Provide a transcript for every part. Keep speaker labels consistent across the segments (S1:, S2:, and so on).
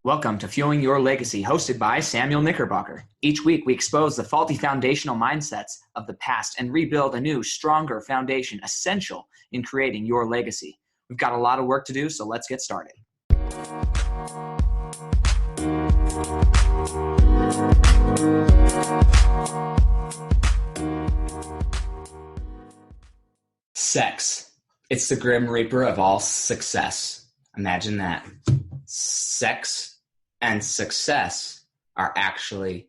S1: Welcome to Fueling Your Legacy, hosted by Samuel Knickerbocker. Each week, we expose the faulty foundational mindsets of the past and rebuild a new, stronger foundation essential in creating your legacy. We've got a lot of work to do, so let's get started. Sex. It's the grim reaper of all success. Imagine that. Sex and success are actually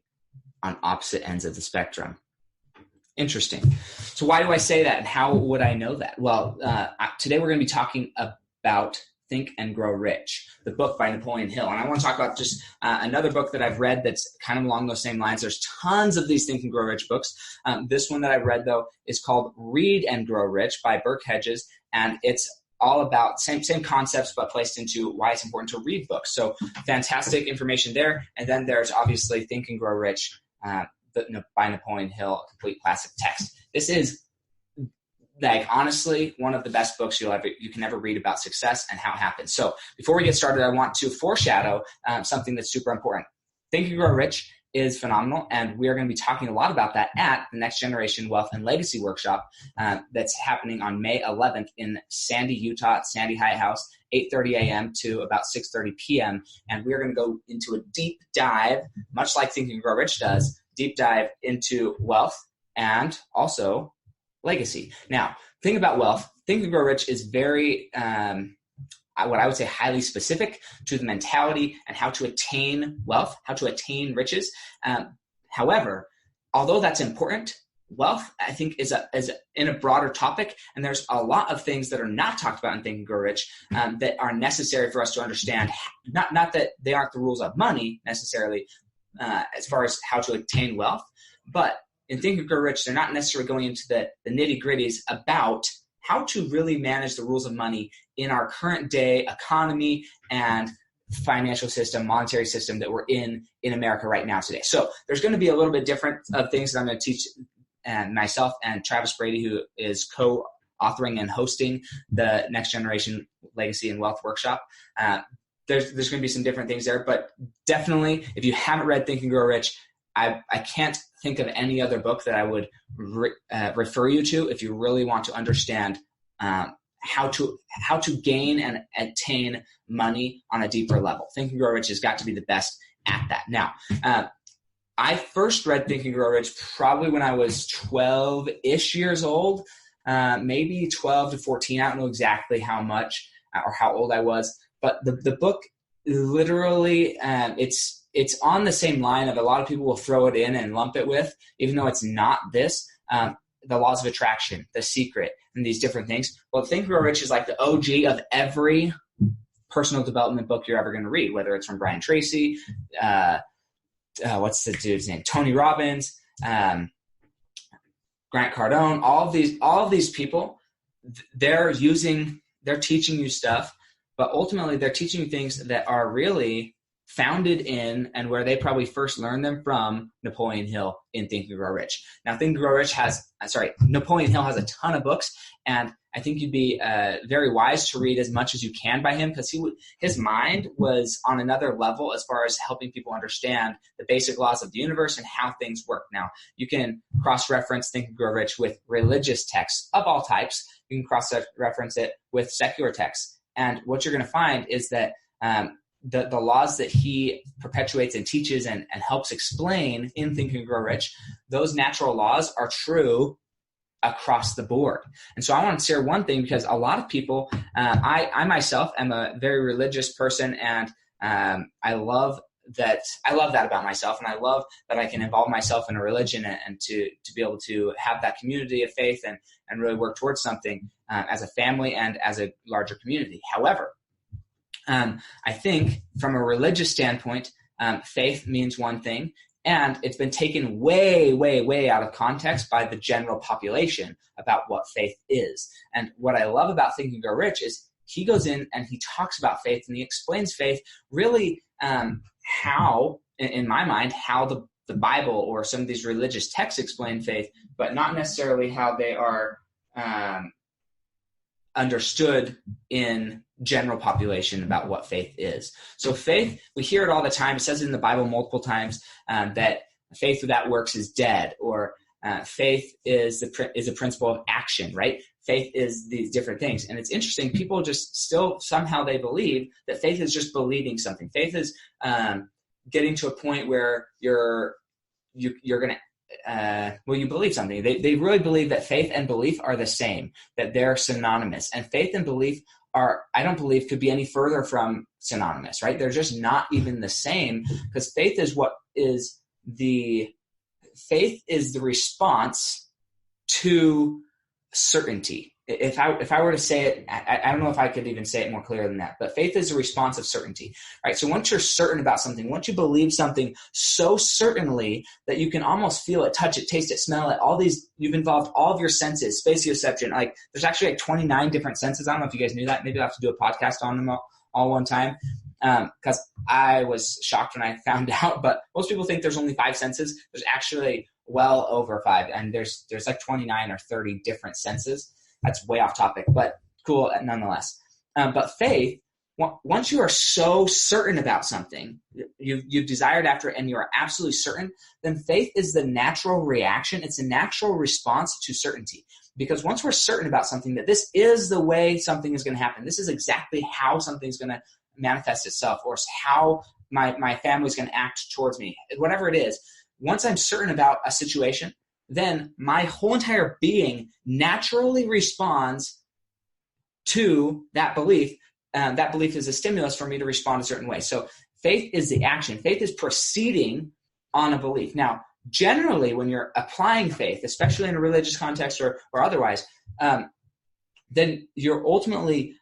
S1: on opposite ends of the spectrum. Interesting. So why do I say that, and how would I know that? Well, today we're going to be talking about Think and Grow Rich, the book by Napoleon Hill. And I want to talk about just another book that I've read that's kind of along those same lines. There's tons of these Think and Grow Rich books. This one that I've read, though, is called Read and Grow Rich by Burke Hedges, and it's all about same concepts, but placed into why it's important to read books. So fantastic information there. And then there's obviously Think and Grow Rich by Napoleon Hill, a complete classic text. This is, like, honestly, one of the best books you can ever read about success and how it happens. So before we get started, I want to foreshadow something that's super important. Think and Grow Rich is phenomenal, and we are going to be talking a lot about that at the Next Generation Wealth and Legacy Workshop that's happening on May 11th in Sandy, Utah, at Sandy High House, 8:30 a.m. to about 6:30 p.m. And we're going to go into a deep dive, much like Think and Grow Rich does, deep dive into wealth and also legacy. Now, think about wealth. Think and Grow Rich is very what I would say highly specific to the mentality and how to attain wealth, how to attain riches. However, although that's important, wealth, I think, is in a broader topic, and there's a lot of things that are not talked about in Think and Grow Rich that are necessary for us to understand. Not that they aren't the rules of money necessarily as far as how to attain wealth, but in Think and Grow Rich, they're not necessarily going into the nitty-gritties about how to really manage the rules of money in our current day economy and financial system, monetary system that we're in America right now today. So there's going to be a little bit different of things that I'm going to teach myself and Travis Brady, who is co-authoring and hosting the Next Generation Legacy and Wealth Workshop. There's going to be some different things there, but definitely if you haven't read Think and Grow Rich, I can't think of any other book that I would refer you to if you really want to understand how to gain and attain money on a deeper level. Think and Grow Rich has got to be the best at that. Now, I first read Think and Grow Rich probably when I was 12-ish years old, maybe 12 to 14. I don't know exactly how much or how old I was, but the book literally, it's on the same line of a lot of people will throw it in and lump it with, even though it's not this, the laws of attraction, The Secret, and these different things. Well, Think and Grow Rich is like the OG of every personal development book you're ever going to read, whether it's from Brian Tracy, what's the dude's name? Tony Robbins, Grant Cardone, all of these people, they're teaching you stuff, but ultimately they're teaching you things that are really founded in and where they probably first learned them from Napoleon Hill in Think and Grow Rich. Now, Napoleon Hill has a ton of books, and I think you'd be very wise to read as much as you can by him, because his mind was on another level as far as helping people understand the basic laws of the universe and how things work. Now, you can cross-reference Think and Grow Rich with religious texts of all types. You can cross-reference it with secular texts. And what you're going to find is that the laws that he perpetuates and teaches and helps explain in Think and Grow Rich, those natural laws are true across the board. And so I want to share one thing, because a lot of people, I myself am a very religious person, and I love that about myself, and I love that I can involve myself in a religion and to be able to have that community of faith and really work towards something as a family and as a larger community. However, I think from a religious standpoint, faith means one thing, and it's been taken way, way, way out of context by the general population about what faith is. And what I love about Think and Grow Rich is he goes in and he talks about faith, and he explains faith really how, in my mind, how the Bible or some of these religious texts explain faith, but not necessarily how they are understood in general population about what faith is. So faith, we hear it all the time. It says it in the Bible multiple times that faith without works is dead, or faith is a principle of action, right? Faith is these different things. And it's interesting. People just still somehow they believe that faith is just believing something. Faith is getting to a point where you're going to, you believe something. They really believe that faith and belief are the same, that they're synonymous. And faith and belief I don't believe could be any further from synonymous, right? They're just not even the same, because faith is the response to certainty. If I were to say it, I don't know if I could even say it more clear than that, but faith is a response of certainty, right? So once you're certain about something, once you believe something so certainly that you can almost feel it, touch it, taste it, smell it, you've involved all of your senses, spatioception, like there's actually like 29 different senses. I don't know if you guys knew that. Maybe I'll have to do a podcast on them all one time. Because I was shocked when I found out, but most people think there's only 5 senses. There's actually well over 5, and there's like 29 or 30 different senses. That's way off topic, but cool nonetheless. But faith, once you are so certain about something, you've desired after it and you are absolutely certain, then faith is the natural reaction. It's a natural response to certainty. Because once we're certain about something, that this is the way something is going to happen, this is exactly how something is going to manifest itself, or how my family is going to act towards me, whatever it is. Once I'm certain about a situation, then my whole entire being naturally responds to that belief. That belief is a stimulus for me to respond a certain way. So faith is the action. Faith is proceeding on a belief. Now, generally, when you're applying faith, especially in a religious context or otherwise, then you're ultimately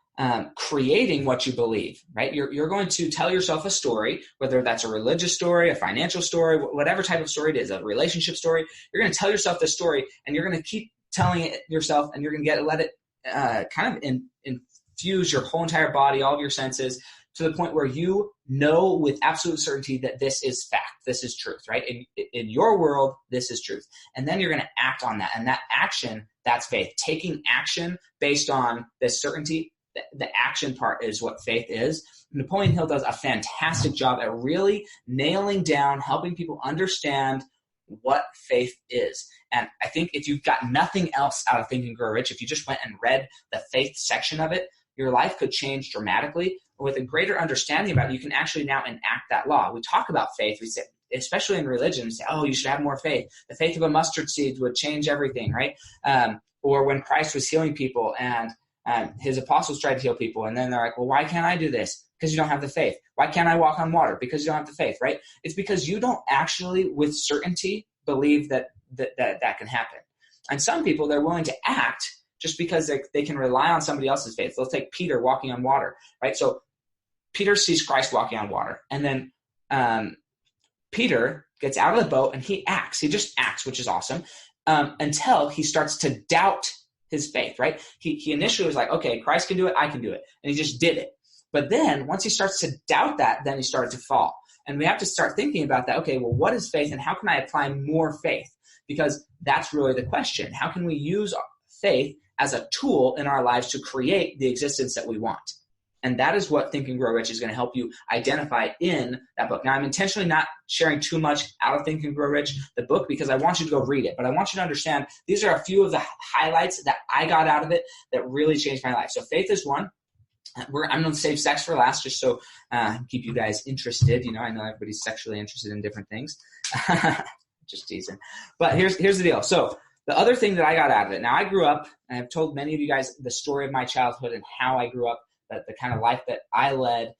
S1: creating what you believe, right? You're going to tell yourself a story, whether that's a religious story, a financial story, whatever type of story it is, a relationship story. You're going to tell yourself this story, and you're going to keep telling it yourself, and you're going to let it kind of infuse your whole entire body, all of your senses, to the point where you know with absolute certainty that this is fact, this is truth, right? In your world, this is truth. And then you're going to act on that. And that action, that's faith. Taking action based on this certainty, the action part is what faith is. Napoleon Hill does a fantastic job at really nailing down, helping people understand what faith is. And I think if you've got nothing else out of Think and Grow Rich, if you just went and read the faith section of it, your life could change dramatically. With a greater understanding about it, you can actually now enact that law. We talk about faith. We say, especially in religion, we say, oh, you should have more faith. The faith of a mustard seed would change everything, right? Or when Christ was healing people and his apostles tried to heal people, and then they're like, well, why can't I do this? Because you don't have the faith. Why can't I walk on water? Because you don't have the faith, right? It's because you don't actually, with certainty, believe that can happen. And some people, they're willing to act just because they can rely on somebody else's faith. They'll take Peter walking on water, right? So Peter sees Christ walking on water, and then Peter gets out of the boat and he acts. He just acts, which is awesome, until he starts to doubt his faith, right? He initially was like, okay, Christ can do it, I can do it. And he just did it. But then once he starts to doubt that, then he started to fall. And we have to start thinking about that. Okay, well, what is faith and how can I apply more faith? Because that's really the question. How can we use faith as a tool in our lives to create the existence that we want? And that is what Think and Grow Rich is going to help you identify in that book. Now, I'm intentionally not sharing too much out of Think and Grow Rich, the book, because I want you to go read it. But I want you to understand these are a few of the highlights that I got out of it that really changed my life. So faith is one. I'm going to save sex for last just so keep you guys interested. You know, I know everybody's sexually interested in different things. Just teasing. But here's the deal. So the other thing that I got out of it, now I grew up, and I've told many of you guys the story of my childhood and how I grew up, the kind of life that I led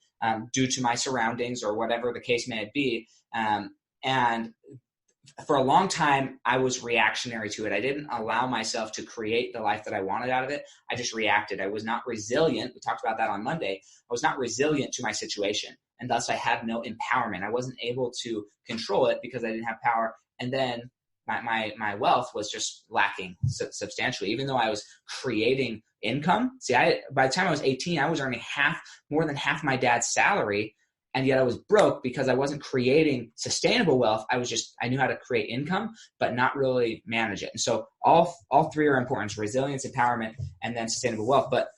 S1: due to my surroundings or whatever the case may be. And for a long time, I was reactionary to it. I didn't allow myself to create the life that I wanted out of it. I just reacted. I was not resilient. We talked about that on Monday. I was not resilient to my situation, and thus I had no empowerment. I wasn't able to control it because I didn't have power. And then my wealth was just lacking substantially, even though I was creating income. See, by the time I was 18, I was earning more than half my dad's salary, and yet I was broke because I wasn't creating sustainable wealth. I knew how to create income, but not really manage it. And so all three are important: resilience, empowerment, and then sustainable wealth. But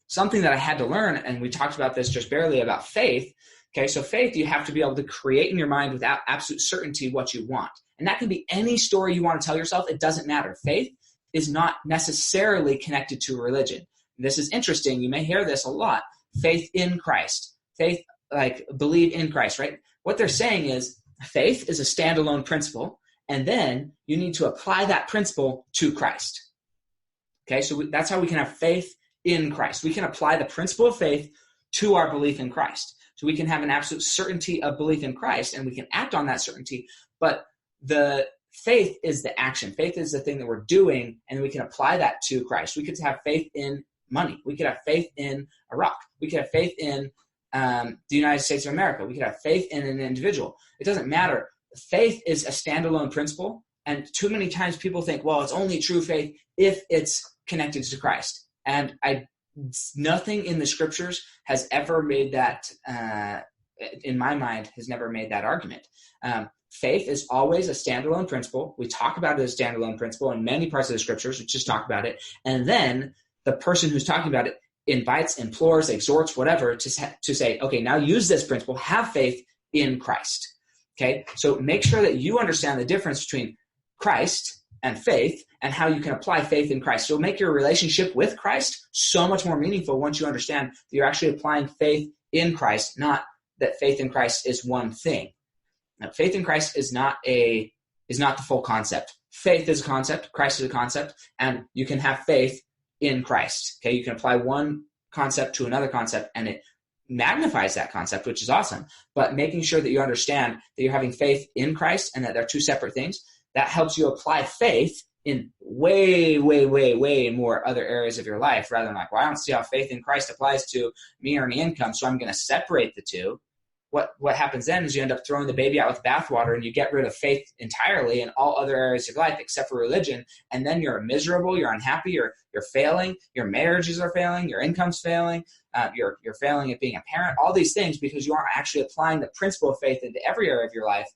S1: something that I had to learn, and we talked about this just barely about faith. Okay, so faith, you have to be able to create in your mind without absolute certainty what you want. And that can be any story you want to tell yourself. It doesn't matter. Faith is not necessarily connected to religion. This is interesting. You may hear this a lot. Faith in Christ. Faith, like believe in Christ, right? What they're saying is faith is a standalone principle, and then you need to apply that principle to Christ. Okay, so that's how we can have faith in Christ. We can apply the principle of faith to our belief in Christ. So we can have an absolute certainty of belief in Christ, and we can act on that certainty. But the faith is the action. Faith is the thing that we're doing, and we can apply that to Christ. We could have faith in money. We could have faith in Iraq. We could have faith in the United States of America. We could have faith in an individual. It doesn't matter. Faith is a standalone principle, and too many times people think, well, it's only true faith if it's connected to Christ. And nothing in the scriptures has ever made that, in my mind, has never made that argument. Faith is always a standalone principle. We talk about it as a standalone principle in many parts of the scriptures. We just talk about it. And then the person who's talking about it invites, implores, exhorts, whatever, to say, okay, now use this principle, have faith in Christ. Okay, so make sure that you understand the difference between Christ and faith, and how you can apply faith in Christ. So make your relationship with Christ so much more meaningful once you understand that you're actually applying faith in Christ, not that faith in Christ is one thing. Now, faith in Christ is not the full concept. Faith is a concept, Christ is a concept, and you can have faith in Christ. Okay, you can apply one concept to another concept, and it magnifies that concept, which is awesome. But making sure that you understand that you're having faith in Christ and that they're two separate things, that helps you apply faith in way, way, way, way more other areas of your life, rather than like, well, I don't see how faith in Christ applies to me earning income, so I'm going to separate the two. What happens then is you end up throwing the baby out with bathwater, and you get rid of faith entirely in all other areas of life except for religion, and then you're miserable, you're unhappy, you're failing, your marriages are failing, your income's failing, you're failing at being a parent, all these things because you aren't actually applying the principle of faith into every area of your life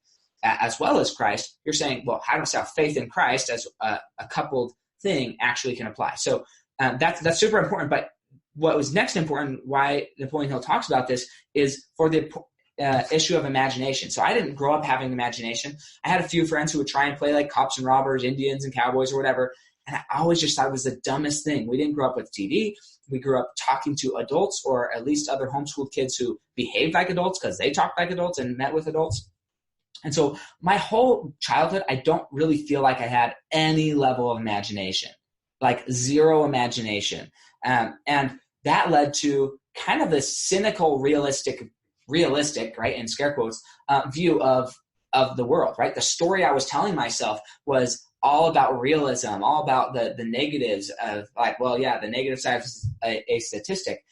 S1: as well as Christ. You're saying, well, how does faith in Christ as a coupled thing actually can apply? So that's super important. But what was next important, why Napoleon Hill talks about this, is for the issue of imagination. So I didn't grow up having imagination. I had a few friends who would try and play like cops and robbers, Indians and cowboys or whatever. And I always just thought it was the dumbest thing. We didn't grow up with TV. We grew up talking to adults, or at least other homeschooled kids who behaved like adults because they talked like adults and met with adults. And so my whole childhood, I don't really feel like I had any level of imagination, like zero imagination. And that led to kind of this cynical, realistic, right, in scare quotes, view of the world, right? The story I was telling myself was all about realism, all about the negatives of like, well, yeah, the negative side is a statistic.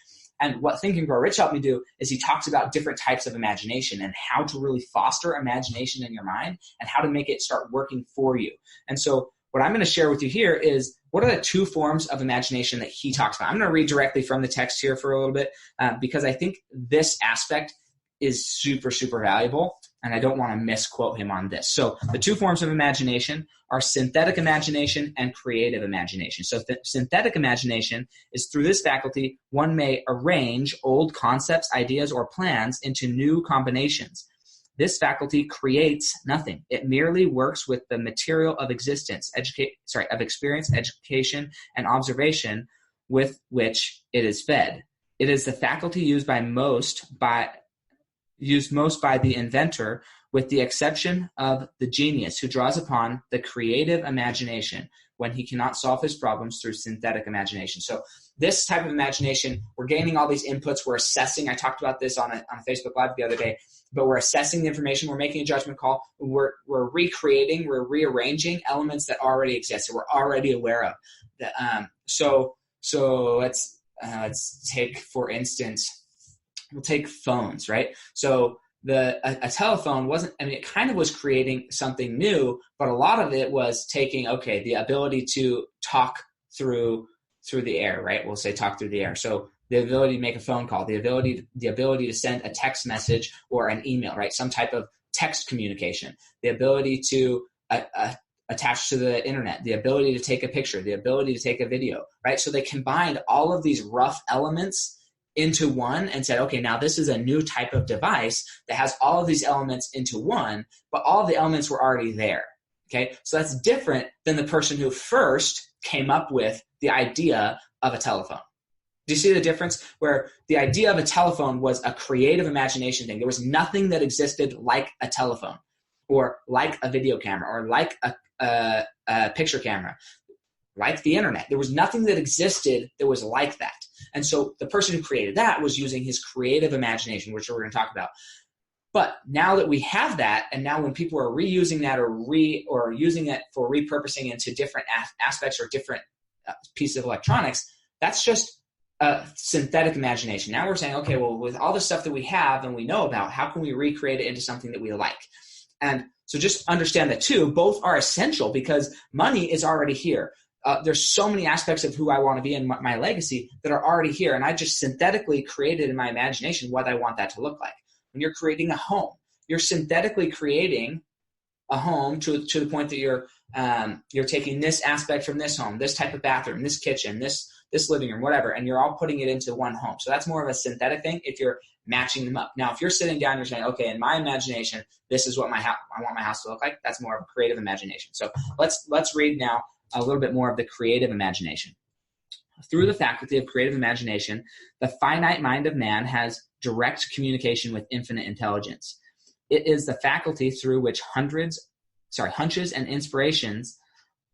S1: And what Think and Grow Rich helped me do is he talks about different types of imagination and how to really foster imagination in your mind and how to make it start working for you. And so what I'm going to share with you here is what are the two forms of imagination that he talks about. I'm going to read directly from the text here for a little bit because I think this aspect is super, super valuable, and I don't want to misquote him on this. So the two forms of imagination are synthetic imagination and creative imagination. So synthetic imagination is through this faculty, one may arrange old concepts, ideas, or plans into new combinations. This faculty creates nothing. It merely works with the material of existence, of experience, education, and observation with which it is fed. It is the faculty used most by the inventor, with the exception of the genius who draws upon the creative imagination when he cannot solve his problems through synthetic imagination. So this type of imagination, we're gaining all these inputs, we're assessing. I talked about this on a Facebook Live the other day, but we're assessing the information, we're making a judgment call, we're recreating, we're rearranging elements that already exist, that we're already aware of. So let's take, for instance, we'll take phones, right? So a telephone wasn't, it kind of was creating something new, but a lot of it was taking, the ability to talk through the air, right? We'll say talk through the air. So the ability to make a phone call, the ability to send a text message or an email, right? Some type of text communication, the ability to attached to the internet, the ability to take a picture, the ability to take a video, right? So they combined all of these rough elements into one and said, okay, now this is a new type of device that has all of these elements into one, but all of the elements were already there. Okay, so that's different than the person who first came up with the idea of a telephone. Do you see the difference? Where the idea of a telephone was a creative imagination thing. There was nothing that existed like a telephone or like a video camera or like a picture camera, like the internet. There was nothing that existed that was like that. And so the person who created that was using his creative imagination, which we're going to talk about. But now that we have that, and now when people are reusing that or using it for repurposing into different aspects or different pieces of electronics, that's just a synthetic imagination. Now we're saying, okay, well, with all the stuff that we have and we know about, how can we recreate it into something that we like? And so just understand that too, both are essential because money is already here. There's so many aspects of who I want to be and my legacy that are already here. And I just synthetically created in my imagination what I want that to look like. When you're creating a home, you're synthetically creating a home to the point that you're taking this aspect from this home, this type of bathroom, this kitchen, this living room, whatever, and you're all putting it into one home. So that's more of a synthetic thing if you're matching them up. Now, if you're sitting down, you're saying, okay, in my imagination, this is what I want my house to look like. That's more of a creative imagination. So let's read now a little bit more of the creative imagination. Through the faculty of creative imagination, the finite mind of man has direct communication with infinite intelligence. It is the faculty through which hunches and inspirations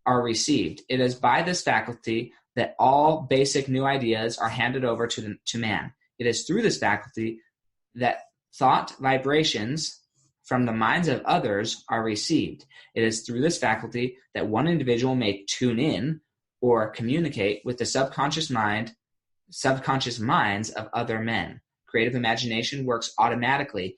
S1: are received. It is by this faculty that all basic new ideas are handed over to man. It is through this faculty that thought vibrations from the minds of others are received. It is through this faculty that one individual may tune in or communicate with the subconscious minds of other men. Creative imagination works automatically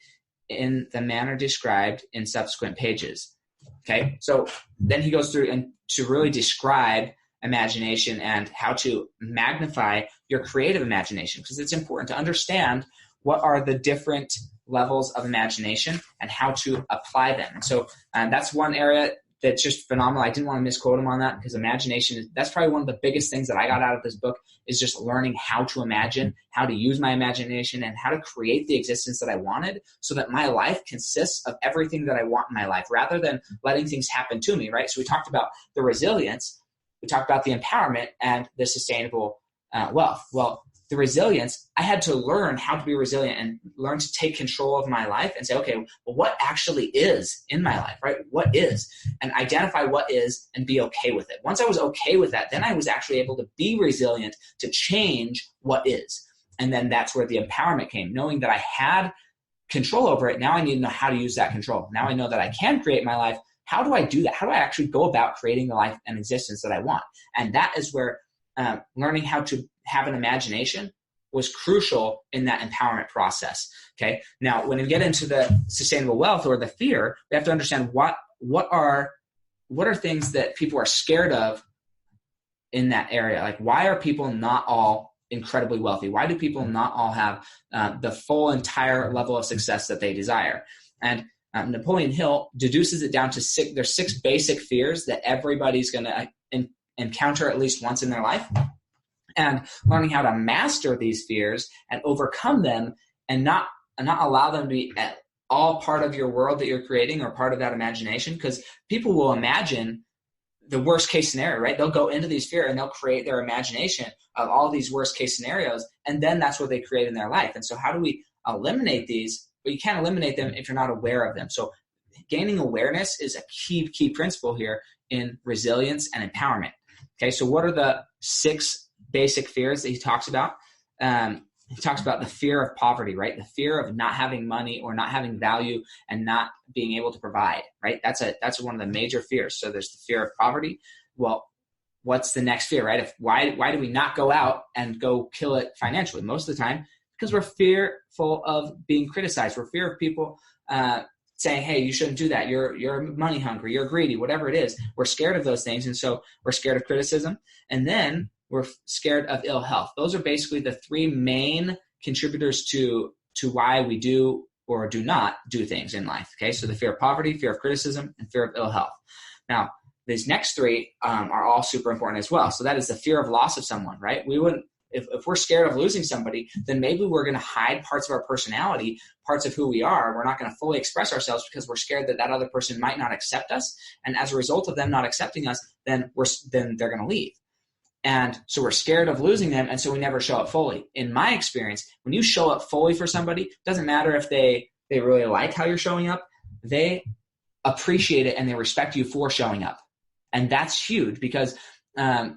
S1: in the manner described in subsequent pages. Okay, so then he goes through and to really describe imagination and how to magnify your creative imagination, because it's important to understand what are the different levels of imagination and how to apply them. And so that's one area that's just phenomenal. I didn't want to misquote him on that because imagination, that's probably one of the biggest things that I got out of this book is just learning how to imagine, how to use my imagination, and how to create the existence that I wanted so that my life consists of everything that I want in my life rather than letting things happen to me, right? So we talked about the resilience, we talked about the empowerment and the sustainable wealth. Well, the resilience, I had to learn how to be resilient and learn to take control of my life and say, okay, well, what actually is in my life, right? What is? And identify what is and be okay with it. Once I was okay with that, then I was actually able to be resilient to change what is. And then that's where the empowerment came, knowing that I had control over it. Now I need to know how to use that control. Now I know that I can create my life. How do I do that? How do I actually go about creating the life and existence that I want? And that is where learning how to have an imagination was crucial in that empowerment process. Okay. Now, when we get into the sustainable wealth or the fear, we have to understand what are things that people are scared of in that area. Like, why are people not all incredibly wealthy? Why do people not all have the full entire level of success that they desire? And Napoleon Hill deduces it down to there's 6 basic fears that everybody's going to encounter at least once in their life, and learning how to master these fears and overcome them and not allow them to be at all part of your world that you're creating or part of that imagination, because people will imagine the worst case scenario, right? They'll go into these fears and they'll create their imagination of all these worst case scenarios, and then that's what they create in their life. And so how do we eliminate these? But you can't eliminate them if you're not aware of them. So gaining awareness is a key principle here in resilience and empowerment. Okay, so what are the 6 basic fears that he talks about? He talks about the fear of poverty, right? The fear of not having money or not having value and not being able to provide, right? That's one of the major fears. So there's the fear of poverty. Well, what's the next fear, right? Why do we not go out and go kill it financially? Most of the time, because we're fearful of being criticized. We're fear of people saying, hey, you shouldn't do that. You're money hungry, you're greedy, whatever it is. We're scared of those things. And so we're scared of criticism. And then we're scared of ill health. Those are basically the 3 main contributors to why we do or do not do things in life. Okay. So the fear of poverty, fear of criticism, and fear of ill health. Now, these next three are all super important as well. So that is the fear of loss of someone, right? We wouldn't, if we're scared of losing somebody, then maybe we're going to hide parts of our personality, parts of who we are. We're not going to fully express ourselves because we're scared that that other person might not accept us. And as a result of them not accepting us, then they're going to leave. And so we're scared of losing them, and so we never show up fully. In my experience, when you show up fully for somebody, it doesn't matter if they really like how you're showing up, they appreciate it and they respect you for showing up. And that's huge because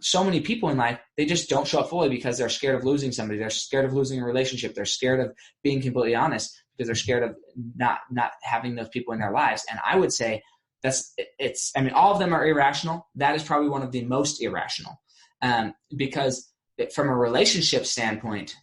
S1: so many people in life, they just don't show up fully because they're scared of losing somebody. They're scared of losing a relationship. They're scared of being completely honest because they're scared of not having those people in their lives. And I would say all of them are irrational. That is probably one of the most irrational. Because from a relationship standpoint,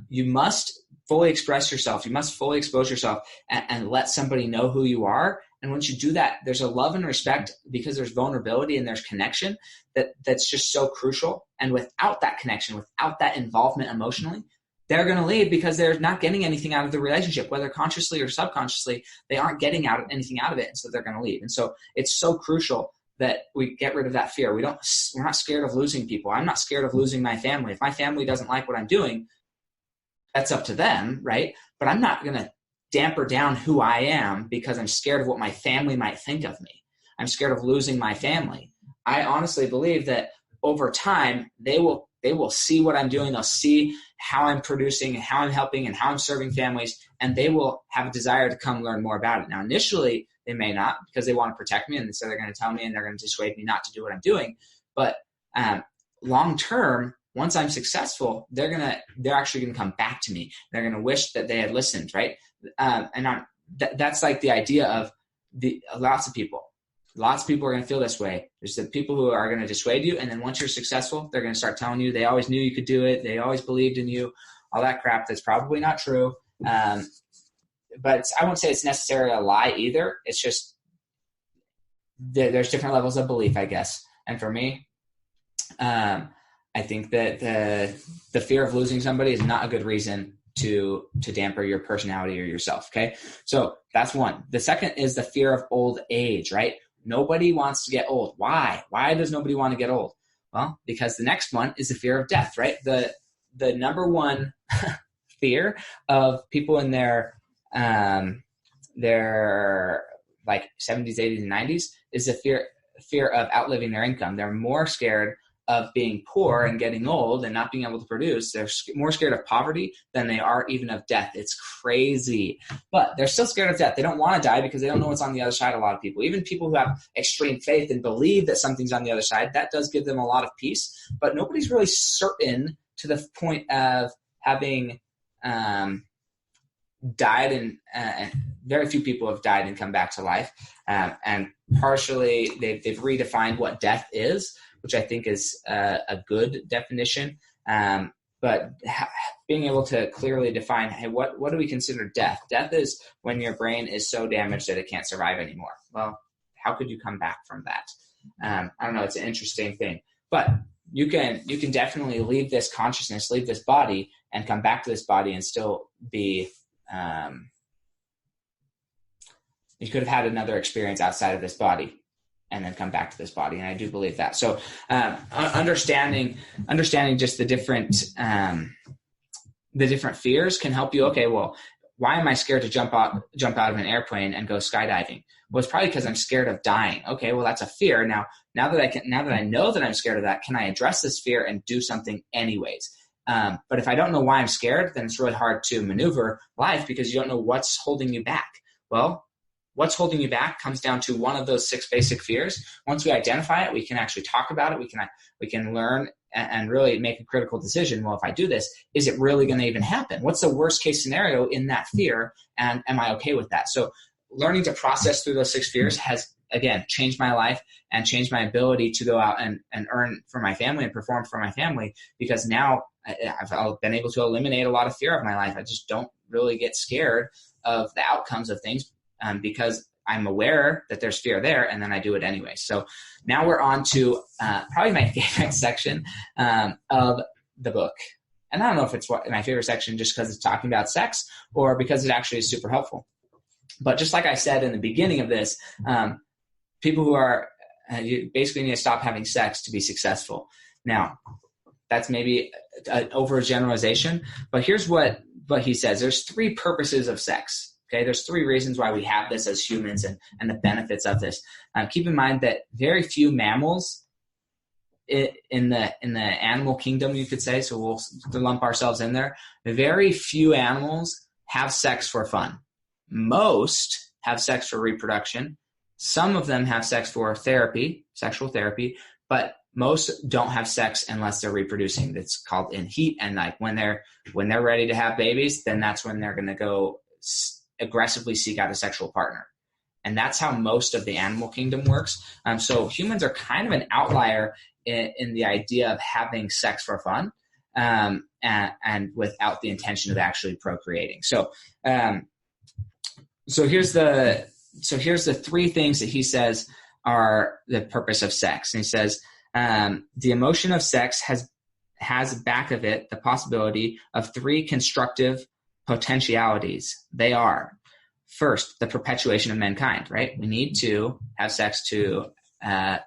S1: you must fully express yourself. You must fully expose yourself and let somebody know who you are. And once you do that, there's a love and respect because there's vulnerability and there's connection that's just so crucial. And without that connection, without that involvement emotionally, they're going to leave because they're not getting anything out of the relationship, whether consciously or subconsciously, they aren't getting anything out of it. And so they're going to leave. And so it's so crucial that we get rid of that fear. We're not scared of losing people. I'm not scared of losing my family. If my family doesn't like what I'm doing, that's up to them, right? But I'm not going to damper down who I am because I'm scared of what my family might think of me. I'm scared of losing my family. I honestly believe that over time, they will see what I'm doing. They'll see how I'm producing and how I'm helping and how I'm serving families, and they will have a desire to come learn more about it. Now, initially, they may not because they want to protect me, and so they're going to tell me and they're going to dissuade me not to do what I'm doing. But long term, once I'm successful, they're actually going to come back to me. They're going to wish that they had listened, right? That's like the idea of lots of people. Lots of people are going to feel this way. There's the people who are going to dissuade you, and then once you're successful, they're going to start telling you they always knew you could do it. They always believed in you. All that crap that's probably not true. But I won't say it's necessarily a lie either. It's just there's different levels of belief, I guess. And for me, I think that the fear of losing somebody is not a good reason to damper your personality or yourself. Okay. So that's one. The second is the fear of old age, right? Nobody wants to get old. Why? Why does nobody want to get old? Well, because the next one is the fear of death, right? The number one fear of people in their like 70s, 80s, and 90s is the fear of outliving their income. They're more scared of being poor and getting old and not being able to produce. They're more scared of poverty than they are even of death. It's crazy. But they're still scared of death. They don't want to die because they don't know what's on the other side. A lot of people, even people who have extreme faith and believe that something's on the other side, that does give them a lot of peace. But nobody's really certain to the point of having died, and very few people have died and come back to life. And partially they've redefined what death is, which I think is a good definition. But being able to clearly define, hey, what do we consider death? Death is when your brain is so damaged that it can't survive anymore. Well, how could you come back from that? I don't know. It's an interesting thing. But you can definitely leave this consciousness, leave this body, and come back to this body and still be you could have had another experience outside of this body and then come back to this body. And I do believe that. So understanding just the different fears can help you. Okay, well, why am I scared to jump out of an airplane and go skydiving? Well, it's probably because I'm scared of dying. Okay, well, that's a fear. Now that I know that I'm scared of that, can I address this fear and do something anyways? But if I don't know why I'm scared, then it's really hard to maneuver life because you don't know what's holding you back. Well, what's holding you back comes down to one of those 6 basic fears. Once we identify it, we can actually talk about it. We can learn and really make a critical decision. Well, if I do this, is it really going to even happen? What's the worst case scenario in that fear? And am I okay with that? So learning to process through those 6 fears has, again, changed my life and changed my ability to go out and earn for my family and perform for my family, because now I've been able to eliminate a lot of fear of my life. I just don't really get scared of the outcomes of things because I'm aware that there's fear there, and then I do it anyway. So now we're on to probably my favorite section of the book. And I don't know if it's my favorite section just because it's talking about sex or because it actually is super helpful. But just like I said in the beginning of this, people who are, you basically need to stop having sex to be successful. Now, that's maybe an overgeneralization, but here's what he says. There's 3 purposes of sex. Okay, there's 3 reasons why we have this as humans and the benefits of this. Keep in mind that very few mammals in the animal kingdom, you could say, so we'll lump ourselves in there. Very few animals have sex for fun. Most have sex for reproduction. Some of them have sex for therapy, sexual therapy, but most don't have sex unless they're reproducing. That's called in heat. And like when they're ready to have babies, then that's when they're going to go aggressively seek out a sexual partner. And that's how most of the animal kingdom works. So humans are kind of an outlier in the idea of having sex for fun, and without the intention of actually procreating. So here's the 3 things that he says are the purpose of sex. And he says, the emotion of sex has back of it the possibility of 3 constructive potentialities. They are, first, the perpetuation of mankind, right? We need to have sex to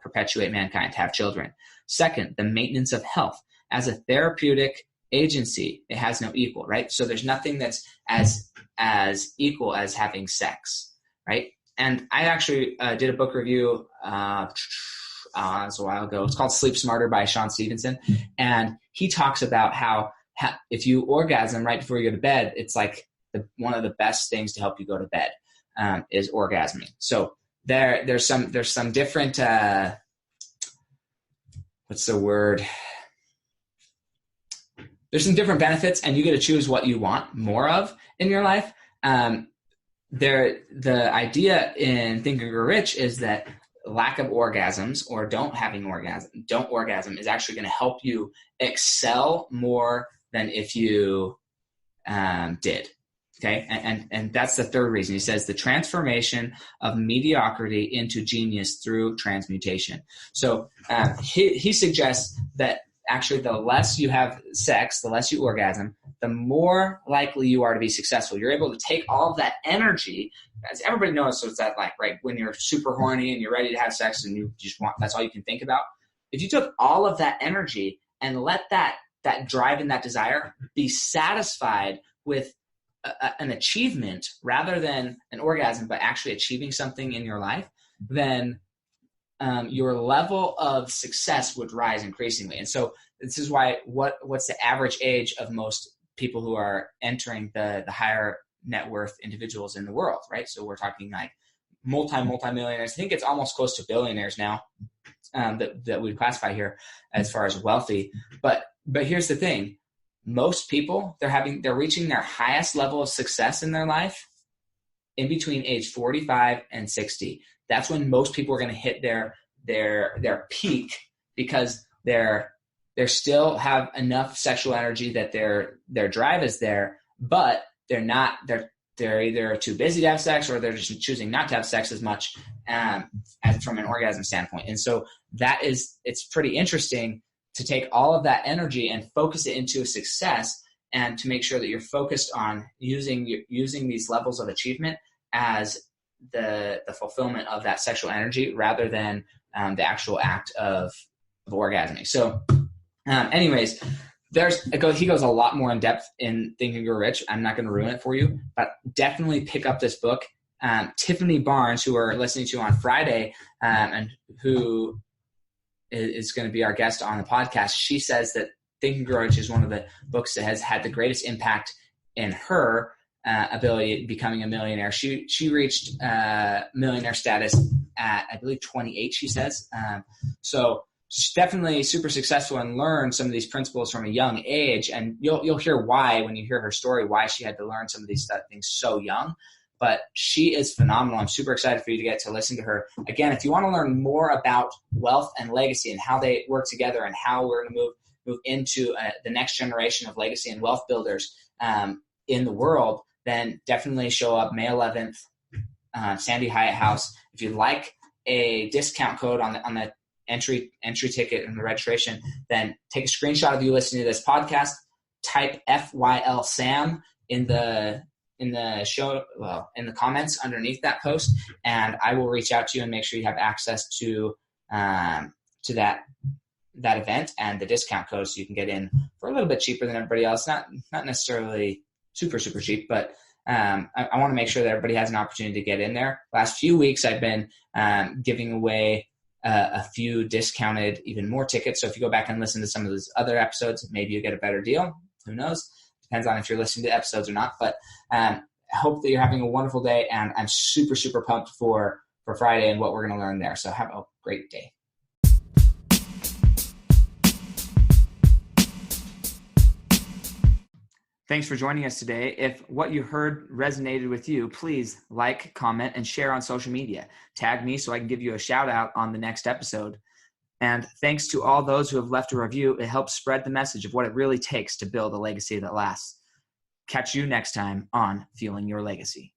S1: perpetuate mankind, to have children. Second, the maintenance of health. As a therapeutic agency, it has no equal, right? So there's nothing that's as equal as having sex, right? And I actually did a book review it was a while ago. It's called Sleep Smarter by Sean Stevenson. And he talks about how if you orgasm right before you go to bed, it's like one of the best things to help you go to bed is orgasming. So there's some different, what's the word? There's some different benefits, and you get to choose what you want more of in your life. The idea in Think and Grow Rich is that lack of orgasms or don't orgasm is actually going to help you excel more than if you did. Okay. And that's the 3rd reason. He says the transformation of mediocrity into genius through transmutation. So he suggests that actually the less you have sex, the less you orgasm, the more likely you are to be successful. You're able to take all of that energy, as everybody knows. So it's that, like, right, when you're super horny and you're ready to have sex and you just want, that's all you can think about. If you took all of that energy and let that drive and that desire be satisfied with an achievement rather than an orgasm, but actually achieving something in your life, then your level of success would rise increasingly. And so this is why what's the average age of most people who are entering the higher net worth individuals in the world, right? So we're talking like multi-millionaires. I think it's almost close to billionaires now that we classify here as far as wealthy. But here's the thing. Most people, they're reaching their highest level of success in their life in between age 45 and 60. That's when most people are going to hit their peak, because they're still have enough sexual energy that their drive is there, but they're either too busy to have sex, or they're just choosing not to have sex as much as from an orgasm standpoint. And so it's pretty interesting to take all of that energy and focus it into a success, and to make sure that you're focused on using these levels of achievement as the fulfillment of that sexual energy rather than the actual act of orgasming. So anyways, he goes a lot more in depth in Think and Grow Rich. I'm not going to ruin it for you, but definitely pick up this book. Tiffany Barnes, who we're listening to on Friday, and who is going to be our guest on the podcast, she says that Think and Grow Rich is one of the books that has had the greatest impact in her ability at becoming a millionaire. She reached millionaire status at, I believe, 28, she says. So she's definitely super successful and learned some of these principles from a young age. And you'll hear why when you hear her story, why she had to learn some of these things so young. But she is phenomenal. I'm super excited for you to get to listen to her. Again, if you want to learn more about wealth and legacy and how they work together and how we're going to move into the next generation of legacy and wealth builders in the world, then definitely show up May 11th, Sandy Hyatt House. If you'd like a discount code on the entry ticket and the registration, then take a screenshot of you listening to this podcast, type FYL Sam in the in the comments underneath that post, and I will reach out to you and make sure you have access to that event and the discount code, so you can get in for a little bit cheaper than everybody else. Not necessarily super cheap, but I want to make sure that everybody has an opportunity to get in there. Last few weeks, I've been giving away a few discounted, even more tickets. So if you go back and listen to some of those other episodes, maybe you get a better deal. Who knows? Depends on if you're listening to episodes or not. But I hope that you're having a wonderful day, and I'm super pumped for Friday and what we're going to learn there. So have a great day. Thanks for joining us today. If what you heard resonated with you, please like, comment, and share on social media. Tag me so I can give you a shout out on the next episode. And thanks to all those who have left a review. It helps spread the message of what it really takes to build a legacy that lasts. Catch you next time on Fueling Your Legacy.